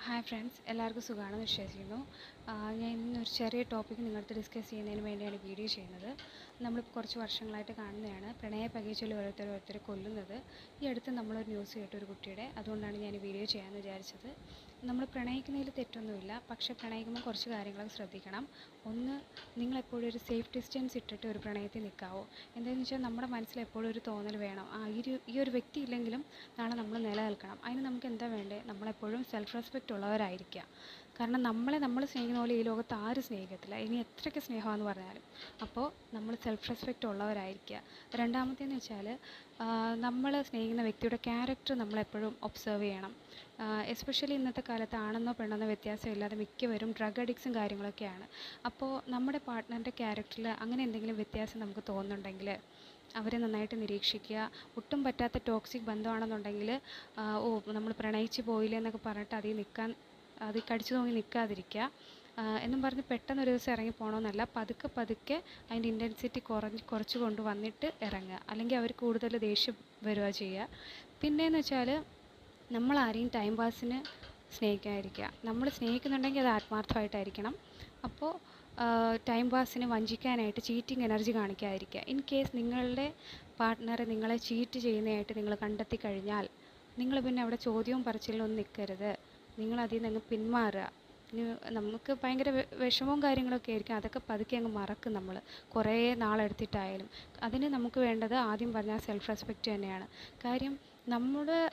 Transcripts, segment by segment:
Hi friends, എല്ലാവർക്കും സുഖമാണെന്ന് വിശ്വസിക്കുന്നു. ഞാൻ ഇന്നൊരു ചെറിയ ടോപ്പിക്ക് നിങ്ങളടുത്ത് ഡിസ്കസ് ചെയ്യുന്നതിന് വേണ്ടിയാണ് വീഡിയോ ചെയ്യുന്നത്. നമ്മളിപ്പോൾ കുറച്ച് വർഷങ്ങളായിട്ട് കാണുന്നതാണ് പ്രണയ പകയിൽ ഓരോരുത്തരെ കൊല്ലുന്നത്. ഈ അടുത്ത് നമ്മളൊരു ന്യൂസ് കേട്ടു ഒരു കുട്ടിയുടെ. അതുകൊണ്ടാണ് ഞാൻ ഈ വീഡിയോ ചെയ്യാമെന്ന് വിചാരിച്ചത്. നമ്മൾ പ്രണയിക്കുന്നതിൽ തെറ്റൊന്നുമില്ല, പക്ഷേ പ്രണയിക്കുമ്പോൾ കുറച്ച് കാര്യങ്ങളൊക്കെ ശ്രദ്ധിക്കണം. ഒന്ന്, നിങ്ങളെപ്പോഴും ഒരു സേഫ് ഡിസ്റ്റൻസ് ഇട്ടിട്ട് ഒരു പ്രണയത്തിൽ നിൽക്കാവോ. എന്താണെന്ന് വെച്ചാൽ നമ്മുടെ മനസ്സിൽ എപ്പോഴും ഒരു തോന്നൽ വേണം, ഈ ഒരു വ്യക്തി ഇല്ലെങ്കിലും നാളെ നമ്മൾ നിലനിൽക്കണം. അതിന് നമുക്ക് എന്താ വേണ്ടേ? നമ്മളെപ്പോഴും സെൽഫ് റെസ്പെക്റ്റ് ഉള്ളവരായിരിക്കുക. കാരണം നമ്മൾ സ്നേഹിക്കുന്ന പോലെ ഈ ലോകത്ത് ആരും സ്നേഹിക്കത്തില്ല, ഇനി എത്രയ്ക്ക് സ്നേഹമാണെന്ന് പറഞ്ഞാലും. അപ്പോൾ നമ്മൾ സെൽഫ് റെസ്പെക്റ്റ് ഉള്ളവരായിരിക്കുക. രണ്ടാമത്തേന്ന് വെച്ചാൽ നമ്മൾ സ്നേഹിക്കുന്ന വ്യക്തിയുടെ ക്യാരക്ടർ നമ്മളെപ്പോഴും ഒബ്സർവ് ചെയ്യണം. എസ്പെഷ്യലി ഇന്നത്തെ കാലത്ത് ആണെന്നോ പെണ്ണെന്നോ വ്യത്യാസമില്ലാതെ മിക്കവരും ഡ്രഗ് അഡിക്ട്സും കാര്യങ്ങളൊക്കെയാണ്. അപ്പോൾ നമ്മുടെ പാർട്ട്ണറിൻ്റെ ക്യാരക്ടറിൽ അങ്ങനെ എന്തെങ്കിലും വ്യത്യാസം നമുക്ക് തോന്നുന്നുണ്ടെങ്കിൽ അവരെ നന്നായിട്ട് നിരീക്ഷിക്കുക. ഒട്ടും പറ്റാത്ത ടോക്സിക് ബന്ധമാണെന്നുണ്ടെങ്കിൽ നമ്മൾ പ്രണയിച്ച് പോയില്ലേ എന്നൊക്കെ പറഞ്ഞിട്ട് അതിൽ കടിച്ചു തൂങ്ങി നിൽക്കാതിരിക്കുക. എന്നും പറഞ്ഞ് പെട്ടെന്നൊരു ദിവസം ഇറങ്ങി പോകണമെന്നല്ല, പതുക്കെ അതിൻ്റെ ഇൻറ്റൻസിറ്റി കുറച്ച് കൊണ്ട് വന്നിട്ട് ഇറങ്ങുക. അല്ലെങ്കിൽ അവർ കൂടുതൽ ദേഷ്യം വരിക ചെയ്യുക. പിന്നെയെന്ന് വെച്ചാൽ നമ്മൾ ആരെയും ടൈം പാസിന് സ്നേഹിക്കാതിരിക്കുക. നമ്മൾ സ്നേഹിക്കുന്നുണ്ടെങ്കിൽ അത് ആത്മാർത്ഥമായിട്ടായിരിക്കണം. അപ്പോൾ ടൈം പാസിന് വഞ്ചിക്കാനായിട്ട് ചീറ്റിംഗ് എനർജി കാണിക്കാതിരിക്കുക. ഇൻ കേസ് നിങ്ങളുടെ പാർട്ട്ണറെ നിങ്ങളെ ചീറ്റ് ചെയ്യുന്നതായിട്ട് നിങ്ങൾ കണ്ടെത്തി കഴിഞ്ഞാൽ നിങ്ങൾ പിന്നെ അവിടെ ചോദ്യവും പറച്ചിലിനൊന്നും നിൽക്കരുത്. നിങ്ങളതിൽ നിന്ന് പിന്മാറുക. നമുക്ക് ഭയങ്കര വിഷമവും കാര്യങ്ങളൊക്കെ ആയിരിക്കും. അതൊക്കെ പതുക്കെ അങ്ങ് മറക്കും നമ്മൾ, കുറേ നാളെടുത്തിട്ടായാലും. അതിന് നമുക്ക് വേണ്ടത് ആദ്യം പറഞ്ഞാൽ സെൽഫ് റെസ്പെക്റ്റ് തന്നെയാണ്. കാര്യം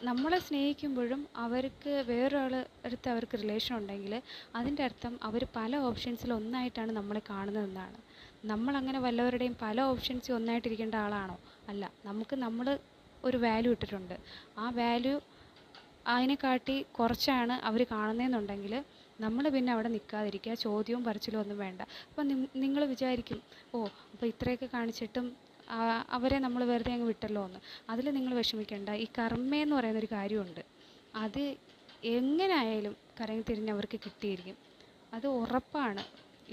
നമ്മളെ സ്നേഹിക്കുമ്പോഴും അവർക്ക് വേറൊരാൾ അടുത്ത് അവർക്ക് റിലേഷൻ ഉണ്ടെങ്കിൽ അതിൻ്റെ അർത്ഥം അവർ പല ഓപ്ഷൻസിൽ ഒന്നായിട്ടാണ് നമ്മളെ കാണുന്നതെന്നാണ്. നമ്മളങ്ങനെ വല്ലവരുടെയും പല ഓപ്ഷൻസിൽ ഒന്നായിട്ടിരിക്കേണ്ട ആളാണോ? അല്ല. നമ്മൾ ഒരു വാല്യൂ ഇട്ടിട്ടുണ്ട്. ആ വാല്യൂ അതിനെക്കാട്ടി കുറച്ചാണ് അവർ കാണുന്നതെന്നുണ്ടെങ്കിൽ നമ്മൾ പിന്നെ അവിടെ നിൽക്കാതിരിക്കുക. ചോദ്യവും പറച്ചിലും ഒന്നും വേണ്ട. അപ്പം നിങ്ങൾ വിചാരിക്കും, അപ്പോൾ ഇത്രയൊക്കെ കാണിച്ചിട്ടും അവരെ നമ്മൾ വെറുതെ അങ്ങ് വിട്ടല്ലോ എന്ന്. അതിൽ നിങ്ങൾ വിഷമിക്കേണ്ട. ഈ കർമ്മയെന്ന് പറയുന്നൊരു കാര്യമുണ്ട്. അത് എങ്ങനെ ആയാലും കറങ്ങി തിരിഞ്ഞ് അവർക്ക് കിട്ടിയിരിക്കും. അത് ഉറപ്പാണ്.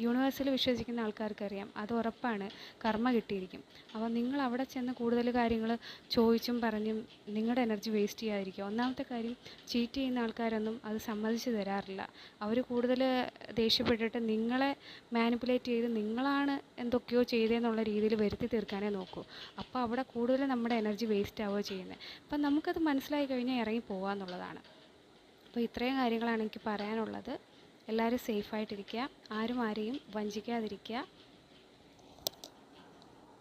യൂണിവേഴ്സിൽ വിശ്വസിക്കുന്ന ആൾക്കാർക്കറിയാം, അത് ഉറപ്പാണ്. കർമ്മ കിട്ടിയിരിക്കും. അപ്പോൾ നിങ്ങൾ അവിടെ ചെന്ന് കൂടുതൽ കാര്യങ്ങൾ ചോദിച്ചും പറഞ്ഞും നിങ്ങളുടെ എനർജി വേസ്റ്റ് ചെയ്യാതിരിക്കുക. ഒന്നാമത്തെ കാര്യം, ചീറ്റ് ചെയ്യുന്ന ആൾക്കാരൊന്നും അത് സമ്മതിച്ച് തരാറില്ല. അവർ കൂടുതൽ ദേഷ്യപ്പെട്ടിട്ട് നിങ്ങളെ മാനിപ്പുലേറ്റ് ചെയ്ത് നിങ്ങളാണ് എന്തൊക്കെയോ ചെയ്തതെന്നുള്ള രീതിയിൽ വരുത്തി തീർക്കാനേ നോക്കൂ. അപ്പോൾ അവിടെ കൂടുതൽ നമ്മുടെ എനർജി വേസ്റ്റ് ആവുകയോ ചെയ്യുന്നത്. അപ്പം നമുക്കത് മനസ്സിലായി കഴിഞ്ഞാൽ ഇറങ്ങി പോകുക എന്നുള്ളതാണ്. അപ്പോൾ ഇത്രയും കാര്യങ്ങളാണ് എനിക്ക് പറയാനുള്ളത്. എല്ലാവരും സേഫായിട്ടിരിക്കുക. ആരെയും വഞ്ചിക്കാതിരിക്കുക.